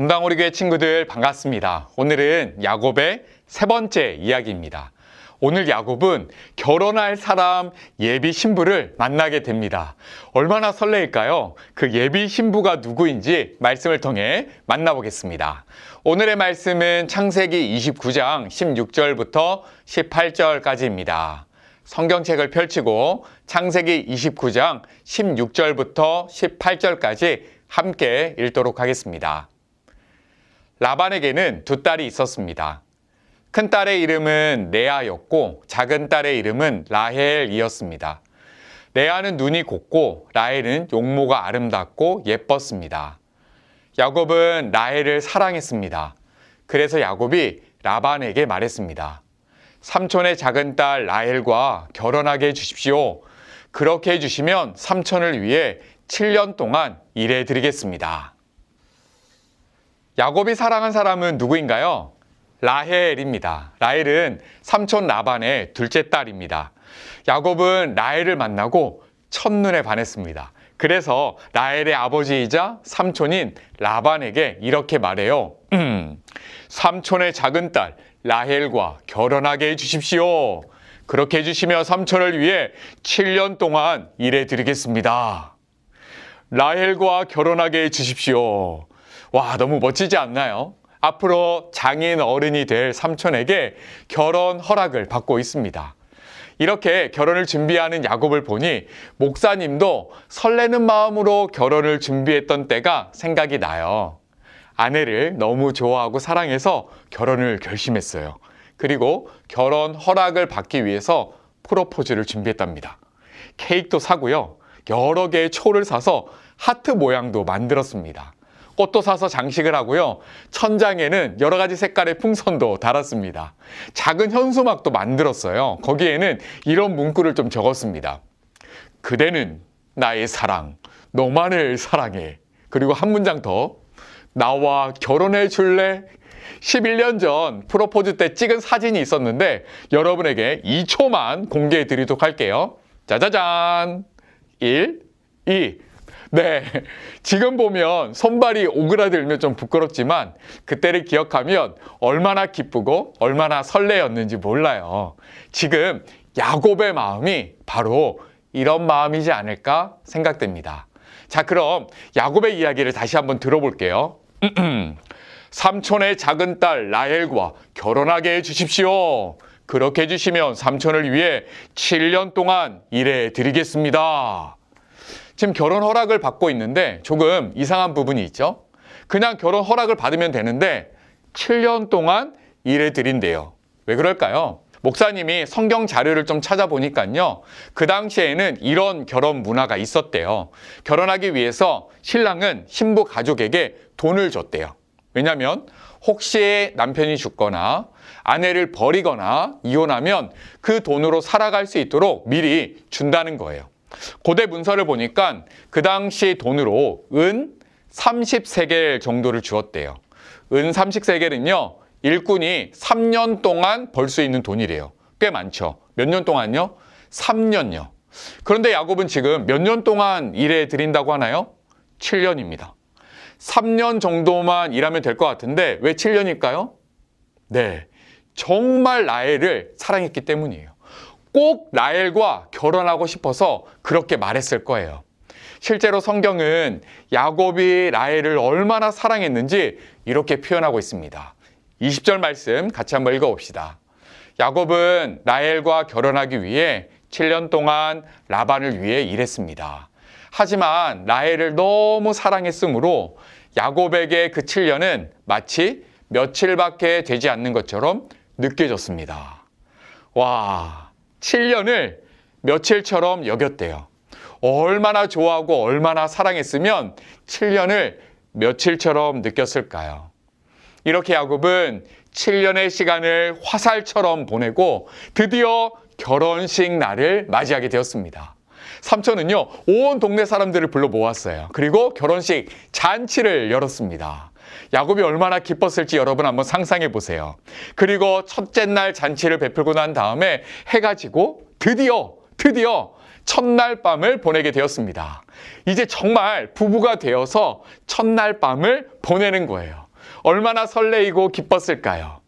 금방오리 교회 친구들 반갑습니다. 오늘은 야곱의 세 번째 이야기입니다. 오늘 야곱은 결혼할 사람 예비 신부를 만나게 됩니다. 얼마나 설레일까요? 그 예비 신부가 누구인지 말씀을 통해 만나보겠습니다. 오늘의 말씀은 창세기 29장 16절부터 18절까지입니다. 성경책을 펼치고 창세기 29장 16절부터 18절까지 함께 읽도록 하겠습니다. 라반에게는 두 딸이 있었습니다. 큰 딸의 이름은 레아였고 작은 딸의 이름은 라헬이었습니다. 레아는 눈이 곱고 라헬은 용모가 아름답고 예뻤습니다. 야곱은 라헬을 사랑했습니다. 그래서 야곱이 라반에게 말했습니다. 삼촌의 작은 딸 라헬과 결혼하게 해주십시오. 그렇게 해주시면 삼촌을 위해 7년 동안 일해드리겠습니다. 야곱이 사랑한 사람은 누구인가요? 라헬입니다. 라헬은 삼촌 라반의 둘째 딸입니다. 야곱은 라헬을 만나고 첫눈에 반했습니다. 그래서 라헬의 아버지이자 삼촌인 라반에게 이렇게 말해요. 삼촌의 작은 딸 라헬과 결혼하게 해주십시오. 그렇게 해주시며 삼촌을 위해 7년 동안 일해드리겠습니다. 라헬과 결혼하게 해주십시오. 와, 너무 멋지지 않나요? 앞으로 장인 어른이 될 삼촌에게 결혼 허락을 받고 있습니다. 이렇게 결혼을 준비하는 야곱을 보니 목사님도 설레는 마음으로 결혼을 준비했던 때가 생각이 나요. 아내를 너무 좋아하고 사랑해서 결혼을 결심했어요. 그리고 결혼 허락을 받기 위해서 프로포즈를 준비했답니다. 케이크도 사고요. 여러 개의 초를 사서 하트 모양도 만들었습니다. 꽃도 사서 장식을 하고요. 천장에는 여러 가지 색깔의 풍선도 달았습니다. 작은 현수막도 만들었어요. 거기에는 이런 문구를 좀 적었습니다. 그대는 나의 사랑, 너만을 사랑해. 그리고 한 문장 더. 나와 결혼해 줄래? 11년 전 프로포즈 때 찍은 사진이 있었는데 여러분에게 2초만 공개해 드리도록 할게요. 짜자잔! 1, 2. 네, 지금 보면 손발이 오그라들면 좀 부끄럽지만 그때를 기억하면 얼마나 기쁘고 얼마나 설레였는지 몰라요. 지금 야곱의 마음이 바로 이런 마음이지 않을까 생각됩니다. 자, 그럼 야곱의 이야기를 다시 한번 들어볼게요. 삼촌의 작은 딸 라헬과 결혼하게 해주십시오. 그렇게 해주시면 삼촌을 위해 7년 동안 일해드리겠습니다. 지금 결혼 허락을 받고 있는데 조금 이상한 부분이 있죠. 그냥 결혼 허락을 받으면 되는데 7년 동안 일해드린대요. 왜 그럴까요? 목사님이 성경 자료를 좀 찾아보니까요. 그 당시에는 이런 결혼 문화가 있었대요. 결혼하기 위해서 신랑은 신부 가족에게 돈을 줬대요. 왜냐하면 혹시 남편이 죽거나 아내를 버리거나 이혼하면 그 돈으로 살아갈 수 있도록 미리 준다는 거예요. 고대 문서를 보니까 그 당시 돈으로 은 30세겔 정도를 주었대요. 은 30세겔은요. 일꾼이 3년 동안 벌 수 있는 돈이래요. 꽤 많죠. 몇 년 동안요? 3년요. 그런데 야곱은 지금 몇 년 동안 일해 드린다고 하나요? 7년입니다. 3년 정도만 일하면 될 것 같은데 왜 7년일까요? 네, 정말 라헬을 사랑했기 때문이에요. 꼭 라헬과 결혼하고 싶어서 그렇게 말했을 거예요. 실제로 성경은 야곱이 라헬을 얼마나 사랑했는지 이렇게 표현하고 있습니다. 20절 말씀 같이 한번 읽어봅시다. 야곱은 라헬과 결혼하기 위해 7년 동안 라반을 위해 일했습니다. 하지만 라헬을 너무 사랑했으므로 야곱에게 그 7년은 마치 며칠밖에 되지 않는 것처럼 느껴졌습니다. 와, 7년을 며칠처럼 여겼대요. 얼마나 좋아하고 얼마나 사랑했으면 7년을 며칠처럼 느꼈을까요? 이렇게 야곱은 7년의 시간을 화살처럼 보내고 드디어 결혼식 날을 맞이하게 되었습니다. 삼촌은요, 온 동네 사람들을 불러 모았어요. 그리고 결혼식 잔치를 열었습니다. 야곱이 얼마나 기뻤을지 여러분 한번 상상해 보세요. 그리고 첫째 날 잔치를 베풀고 난 다음에 해가 지고 드디어 첫날 밤을 보내게 되었습니다. 이제 정말 부부가 되어서 첫날 밤을 보내는 거예요. 얼마나 설레이고 기뻤을까요?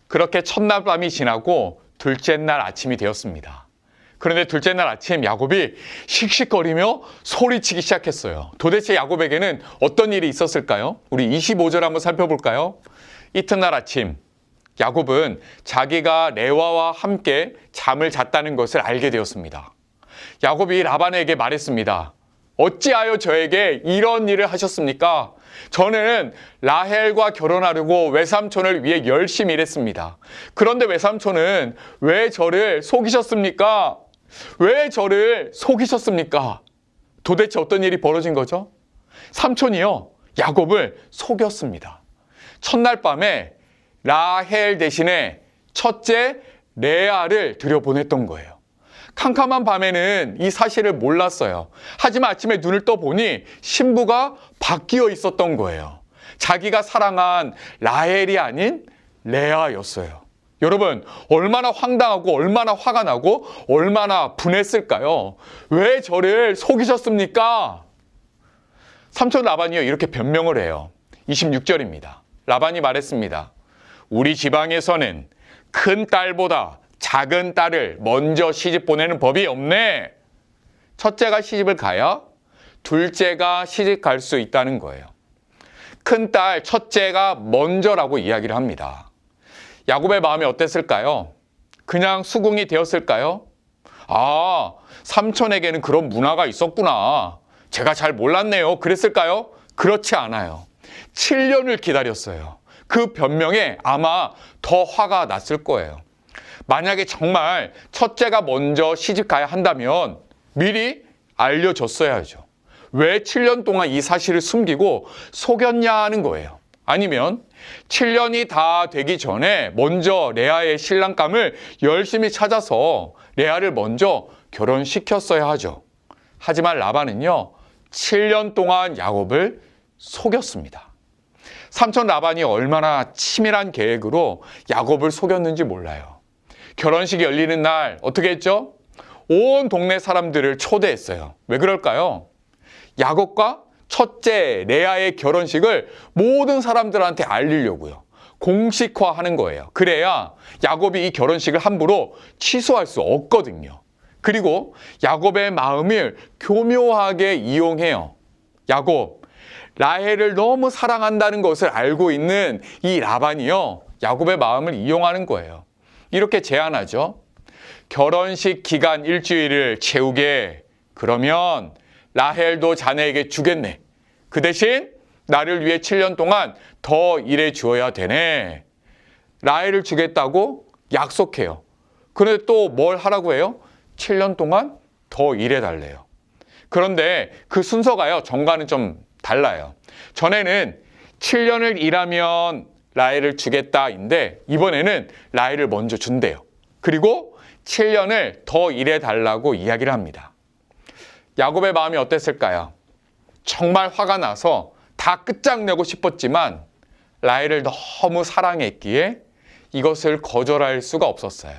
그렇게 첫날 밤이 지나고 둘째 날 아침이 되었습니다. 그런데 둘째 날 아침 야곱이 씩씩거리며 소리치기 시작했어요. 도대체 야곱에게는 어떤 일이 있었을까요? 우리 25절 한번 살펴볼까요? 이튿날 아침 야곱은 자기가 레와와 함께 잠을 잤다는 것을 알게 되었습니다. 야곱이 라반에게 말했습니다. 어찌하여 저에게 이런 일을 하셨습니까? 저는 라헬과 결혼하려고 외삼촌을 위해 열심히 일했습니다. 그런데 외삼촌은 왜 저를 속이셨습니까? 왜 저를 속이셨습니까? 도대체 어떤 일이 벌어진 거죠? 삼촌이요, 야곱을 속였습니다. 첫날 밤에 라헬 대신에 첫째 레아를 들여보냈던 거예요. 캄캄한 밤에는 이 사실을 몰랐어요. 하지만 아침에 눈을 떠보니 신부가 바뀌어 있었던 거예요. 자기가 사랑한 라헬이 아닌 레아였어요. 여러분, 얼마나 황당하고 얼마나 화가 나고 얼마나 분했을까요? 왜 저를 속이셨습니까? 삼촌 라반이요, 이렇게 변명을 해요. 26절입니다. 라반이 말했습니다. 우리 지방에서는 큰 딸보다 작은 딸을 먼저 시집 보내는 법이 없네. 첫째가 시집을 가야 둘째가 시집 갈 수 있다는 거예요. 큰 딸 첫째가 먼저라고 이야기를 합니다. 야곱의 마음이 어땠을까요? 그냥 수긍이 되었을까요? 아, 삼촌에게는 그런 문화가 있었구나. 제가 잘 몰랐네요. 그랬을까요? 그렇지 않아요. 7년을 기다렸어요. 그 변명에 아마 더 화가 났을 거예요. 만약에 정말 첫째가 먼저 시집 가야 한다면 미리 알려줬어야죠. 왜 7년 동안 이 사실을 숨기고 속였냐 하는 거예요. 아니면 7년이 다 되기 전에 먼저 레아의 신랑감을 열심히 찾아서 레아를 먼저 결혼시켰어야 하죠. 하지만 라반은요, 7년 동안 야곱을 속였습니다. 삼촌 라반이 얼마나 치밀한 계획으로 야곱을 속였는지 몰라요. 결혼식이 열리는 날 어떻게 했죠? 온 동네 사람들을 초대했어요. 왜 그럴까요? 야곱과 첫째 레아의 결혼식을 모든 사람들한테 알리려고요. 공식화하는 거예요. 그래야 야곱이 이 결혼식을 함부로 취소할 수 없거든요. 그리고 야곱의 마음을 교묘하게 이용해요. 야곱, 라헬을 너무 사랑한다는 것을 알고 있는 이 라반이요, 야곱의 마음을 이용하는 거예요. 이렇게 제안하죠. 결혼식 기간 일주일을 채우게. 그러면 라헬도 자네에게 주겠네. 그 대신 나를 위해 7년 동안 더 일해 주어야 되네. 라헬을 주겠다고 약속해요. 그런데 또 뭘 하라고 해요? 7년 동안 더 일해 달래요. 그런데 그 순서가요, 전과는 좀 달라요. 전에는 7년을 일하면 라헬을 주겠다인데 이번에는 라헬을 먼저 준대요. 그리고 7년을 더 일해 달라고 이야기를 합니다. 야곱의 마음이 어땠을까요? 정말 화가 나서 다 끝장내고 싶었지만 라헬을 너무 사랑했기에 이것을 거절할 수가 없었어요.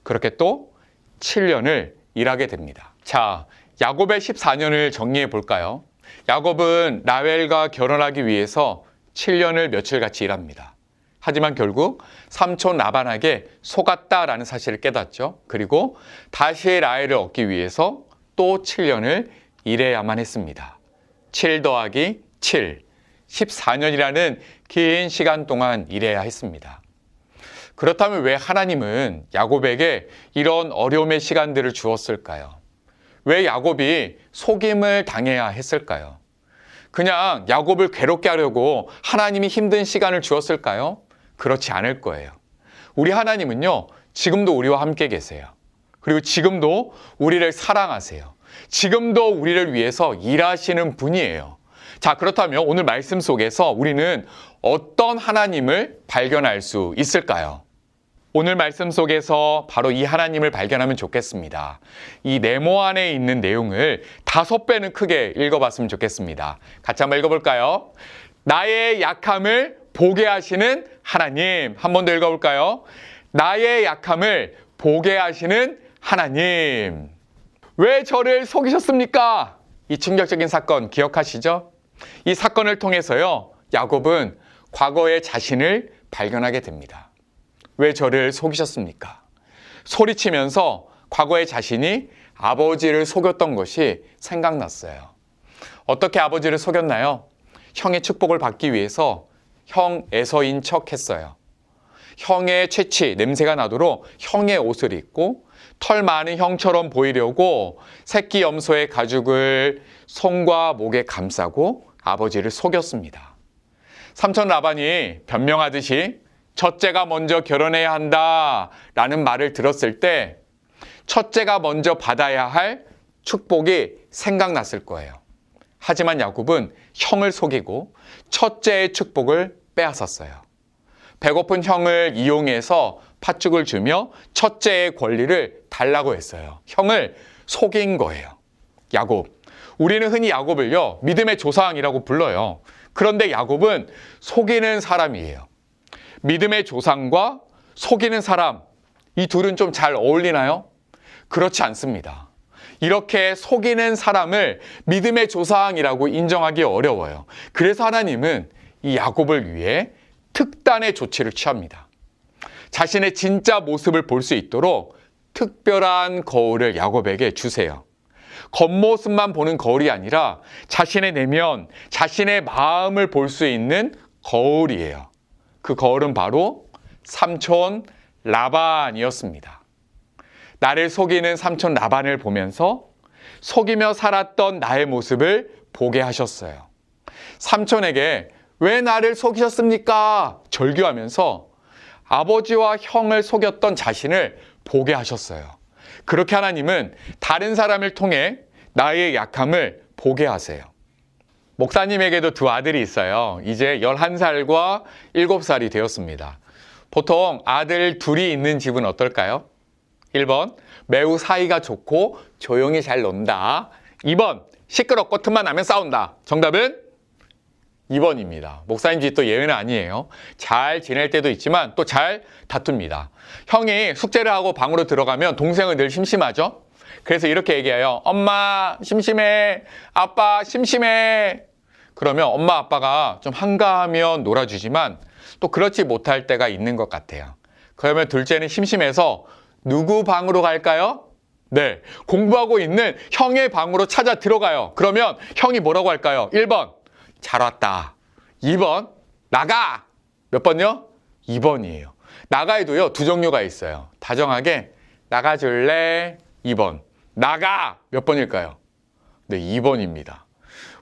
그렇게 또 7년을 일하게 됩니다. 자, 야곱의 14년을 정리해 볼까요? 야곱은 라헬과 결혼하기 위해서 7년을 며칠같이 일합니다. 하지만 결국 삼촌 라반에게 속았다라는 사실을 깨닫죠. 그리고 다시 라헬을 얻기 위해서 또 7년을 일해야만 했습니다. 7 더하기 7, 14년이라는 긴 시간 동안 일해야 했습니다. 그렇다면 왜 하나님은 야곱에게 이런 어려움의 시간들을 주었을까요? 왜 야곱이 속임을 당해야 했을까요? 그냥 야곱을 괴롭게 하려고 하나님이 힘든 시간을 주었을까요? 그렇지 않을 거예요. 우리 하나님은요, 지금도 우리와 함께 계세요. 그리고 지금도 우리를 사랑하세요. 지금도 우리를 위해서 일하시는 분이에요. 자, 그렇다면 오늘 말씀 속에서 우리는 어떤 하나님을 발견할 수 있을까요? 오늘 말씀 속에서 바로 이 하나님을 발견하면 좋겠습니다. 이 네모 안에 있는 내용을 5배는 크게 읽어봤으면 좋겠습니다. 같이 한번 읽어볼까요? 나의 약함을 보게 하시는 하나님. 한 번 더 읽어볼까요? 나의 약함을 보게 하시는 하나님. 왜 저를 속이셨습니까? 이 충격적인 사건 기억하시죠? 이 사건을 통해서요, 야곱은 과거의 자신을 발견하게 됩니다. 왜 저를 속이셨습니까? 소리치면서 과거의 자신이 아버지를 속였던 것이 생각났어요. 어떻게 아버지를 속였나요? 형의 축복을 받기 위해서 형 에서인 척 했어요. 형의 채취, 냄새가 나도록 형의 옷을 입고 털 많은 형처럼 보이려고 새끼 염소의 가죽을 손과 목에 감싸고 아버지를 속였습니다. 삼촌 라반이 변명하듯이 첫째가 먼저 결혼해야 한다 라는 말을 들었을 때 첫째가 먼저 받아야 할 축복이 생각났을 거예요. 하지만 야곱은 형을 속이고 첫째의 축복을 빼앗았어요. 배고픈 형을 이용해서 팥죽을 주며 첫째의 권리를 달라고 했어요. 형을 속인 거예요. 야곱. 우리는 흔히 야곱을요, 믿음의 조상이라고 불러요. 그런데 야곱은 속이는 사람이에요. 믿음의 조상과 속이는 사람, 이 둘은 좀 잘 어울리나요? 그렇지 않습니다. 이렇게 속이는 사람을 믿음의 조상이라고 인정하기 어려워요. 그래서 하나님은 이 야곱을 위해 특단의 조치를 취합니다. 자신의 진짜 모습을 볼 수 있도록 특별한 거울을 야곱에게 주세요. 겉모습만 보는 거울이 아니라 자신의 내면, 자신의 마음을 볼 수 있는 거울이에요. 그 거울은 바로 삼촌 라반이었습니다. 나를 속이는 삼촌 라반을 보면서 속이며 살았던 나의 모습을 보게 하셨어요. 삼촌에게 왜 나를 속이셨습니까? 절규하면서 아버지와 형을 속였던 자신을 보게 하셨어요. 그렇게 하나님은 다른 사람을 통해 나의 약함을 보게 하세요. 목사님에게도 두 아들이 있어요. 이제 11살과 7살이 되었습니다. 보통 아들 둘이 있는 집은 어떨까요? 1번, 매우 사이가 좋고 조용히 잘 논다. 2번, 시끄럽고 틈만 나면 싸운다. 정답은 2번입니다. 목사님 집 또 예외는 아니에요. 잘 지낼 때도 있지만 또 잘 다툽니다. 형이 숙제를 하고 방으로 들어가면 동생은 늘 심심하죠? 그래서 이렇게 얘기해요. 엄마 심심해. 아빠 심심해. 그러면 엄마 아빠가 좀 한가하면 놀아주지만 또 그렇지 못할 때가 있는 것 같아요. 그러면 둘째는 심심해서 누구 방으로 갈까요? 네, 공부하고 있는 형의 방으로 찾아 들어가요. 그러면 형이 뭐라고 할까요? 1번, 잘 왔다. 2번, 나가. 몇 번요? 2번이에요. 나가에도요, 두 종류가 있어요. 다정하게 나가줄래? 2번. 나가! 몇 번일까요? 네, 2번입니다.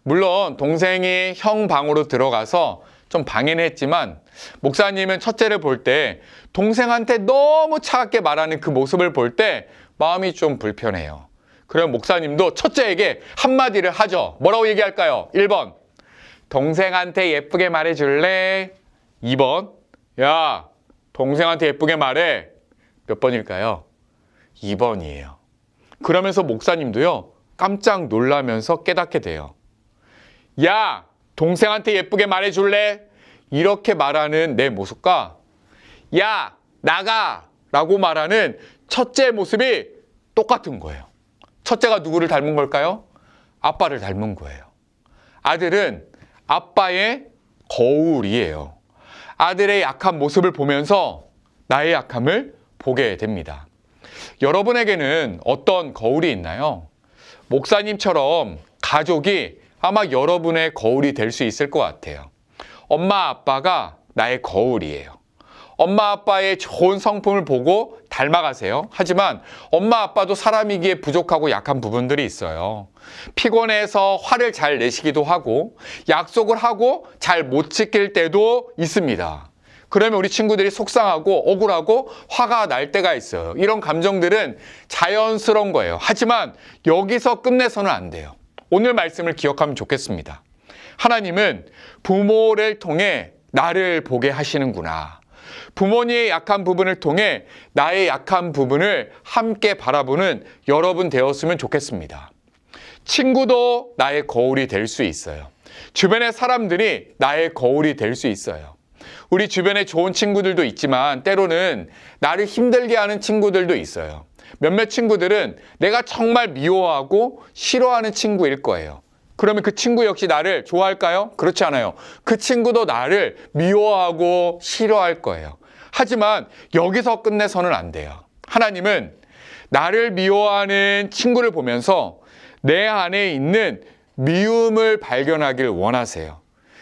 물론 동생이 형 방으로 들어가서 좀 방해는 했지만 목사님은 첫째를 볼 때 동생한테 너무 차갑게 말하는 그 모습을 볼 때 마음이 좀 불편해요. 그럼 목사님도 첫째에게 한마디를 하죠. 뭐라고 얘기할까요? 1번, 동생한테 예쁘게 말해줄래? 2번, 야, 동생한테 예쁘게 말해. 몇 번일까요? 2번이에요. 그러면서 목사님도요, 깜짝 놀라면서 깨닫게 돼요. 야, 동생한테 예쁘게 말해줄래? 이렇게 말하는 내 모습과 야, 나가! 라고 말하는 첫째의 모습이 똑같은 거예요. 첫째가 누구를 닮은 걸까요? 아빠를 닮은 거예요. 아들은 아빠의 거울이에요. 아들의 약한 모습을 보면서 나의 약함을 보게 됩니다. 여러분에게는 어떤 거울이 있나요? 목사님처럼 가족이 아마 여러분의 거울이 될 수 있을 것 같아요. 엄마 아빠가 나의 거울이에요. 엄마 아빠의 좋은 성품을 보고 닮아가세요. 하지만 엄마 아빠도 사람이기에 부족하고 약한 부분들이 있어요. 피곤해서 화를 잘 내시기도 하고 약속을 하고 잘 못 지킬 때도 있습니다. 그러면 우리 친구들이 속상하고 억울하고 화가 날 때가 있어요. 이런 감정들은 자연스러운 거예요. 하지만 여기서 끝내서는 안 돼요. 오늘 말씀을 기억하면 좋겠습니다. 하나님은 부모를 통해 나를 보게 하시는구나. 부모님의 약한 부분을 통해 나의 약한 부분을 함께 바라보는 여러분 되었으면 좋겠습니다. 친구도 나의 거울이 될 수 있어요. 주변의 사람들이 나의 거울이 될 수 있어요. 우리 주변에 좋은 친구들도 있지만 때로는 나를 힘들게 하는 친구들도 있어요. 몇몇 친구들은 내가 정말 미워하고 싫어하는 친구일 거예요. 그러면 그 친구 역시 나를 좋아할까요? 그렇지 않아요. 그 친구도 나를 미워하고 싫어할 거예요. 하지만 여기서 끝내서는 안 돼요. 하나님은 나를 미워하는 친구를 보면서 내 안에 있는 미움을 발견하길 원하세요.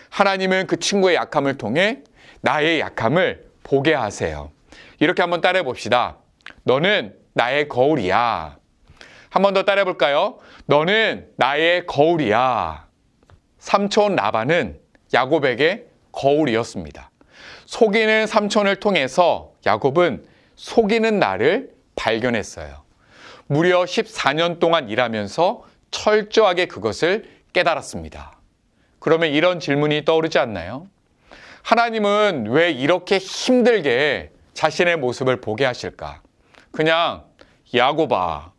하나님은 그 친구의 약함을 통해 나의 약함을 보게 하세요. 이렇게 한번 따라해 봅시다. 너는 나의 거울이야. 한 번 더 따라해 볼까요? 너는 나의 거울이야. 삼촌 라반은 야곱에게 거울이었습니다. 속이는 삼촌을 통해서 야곱은 속이는 나를 발견했어요. 무려 14년 동안 일하면서 철저하게 그것을 깨달았습니다. 그러면 이런 질문이 떠오르지 않나요? 하나님은 왜 이렇게 힘들게 자신의 모습을 보게 하실까? 그냥 야곱아,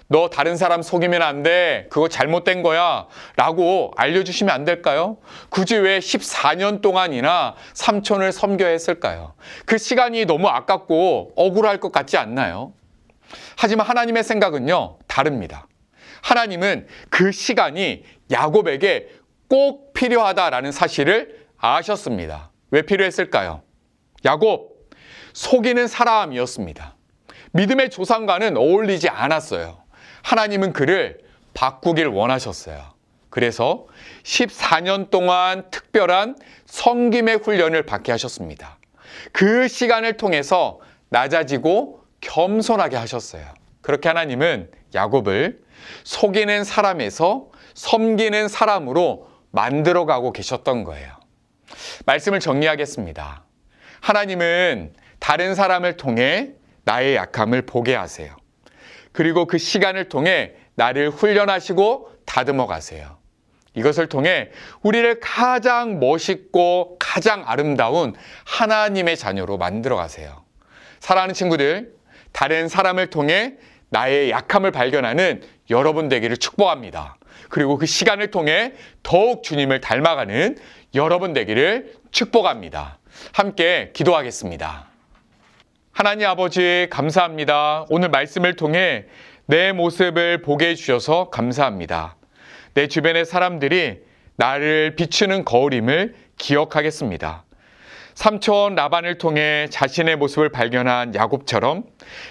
너 다른 사람 속이면 안 돼. 그거 잘못된 거야. 라고 알려주시면 안 될까요? 굳이 왜 14년 동안이나 삼촌을 섬겨야 했을까요? 그 시간이 너무 아깝고 억울할 것 같지 않나요? 하지만 하나님의 생각은요, 다릅니다. 하나님은 그 시간이 야곱에게 꼭 필요하다라는 사실을 아셨습니다. 왜 필요했을까요? 야곱, 속이는 사람이었습니다. 믿음의 조상과는 어울리지 않았어요. 하나님은 그를 바꾸길 원하셨어요. 그래서 14년 동안 특별한 섬김의 훈련을 받게 하셨습니다. 그 시간을 통해서 낮아지고 겸손하게 하셨어요. 그렇게 하나님은 야곱을 속이는 사람에서 섬기는 사람으로 만들어가고 계셨던 거예요. 말씀을 정리하겠습니다. 하나님은 다른 사람을 통해 나의 약함을 보게 하세요. 그리고 그 시간을 통해 나를 훈련하시고 다듬어 가세요. 이것을 통해 우리를 가장 멋있고 가장 아름다운 하나님의 자녀로 만들어 가세요. 사랑하는 친구들, 다른 사람을 통해 나의 약함을 발견하는 여러분 되기를 축복합니다. 그리고 그 시간을 통해 더욱 주님을 닮아가는 여러분 되기를 축복합니다. 함께 기도하겠습니다. 하나님 아버지 감사합니다. 오늘 말씀을 통해 내 모습을 보게 해주셔서 감사합니다. 내 주변의 사람들이 나를 비추는 거울임을 기억하겠습니다. 삼촌 라반을 통해 자신의 모습을 발견한 야곱처럼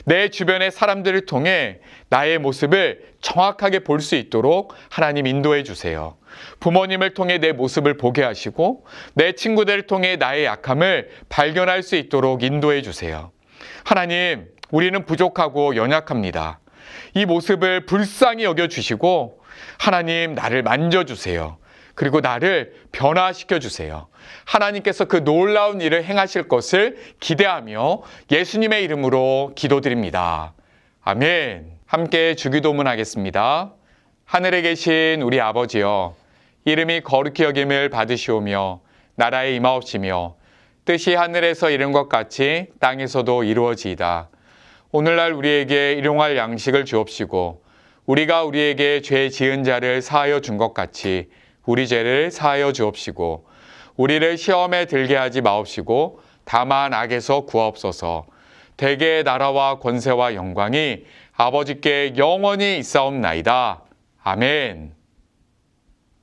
내 주변의 사람들을 통해 나의 모습을 정확하게 볼 수 있도록 하나님 인도해 주세요. 부모님을 통해 내 모습을 보게 하시고 내 친구들을 통해 나의 약함을 발견할 수 있도록 인도해 주세요. 하나님, 우리는 부족하고 연약합니다. 이 모습을 불쌍히 여겨주시고 하나님 나를 만져주세요. 그리고 나를 변화시켜 주세요. 하나님께서 그 놀라운 일을 행하실 것을 기대하며 예수님의 이름으로 기도드립니다. 아멘. 함께 주기도문 하겠습니다. 하늘에 계신 우리 아버지여, 이름이 거룩히 여김을 받으시오며 나라에 임하옵시며 뜻이 하늘에서 이룬 것 같이 땅에서도 이루어지이다. 오늘날 우리에게 일용할 양식을 주옵시고 우리가 우리에게 죄 지은 자를 사하여 준 것 같이 우리 죄를 사하여 주옵시고 우리를 시험에 들게 하지 마옵시고 다만 악에서 구하옵소서. 대개의 나라와 권세와 영광이 아버지께 영원히 있사옵나이다. 아멘.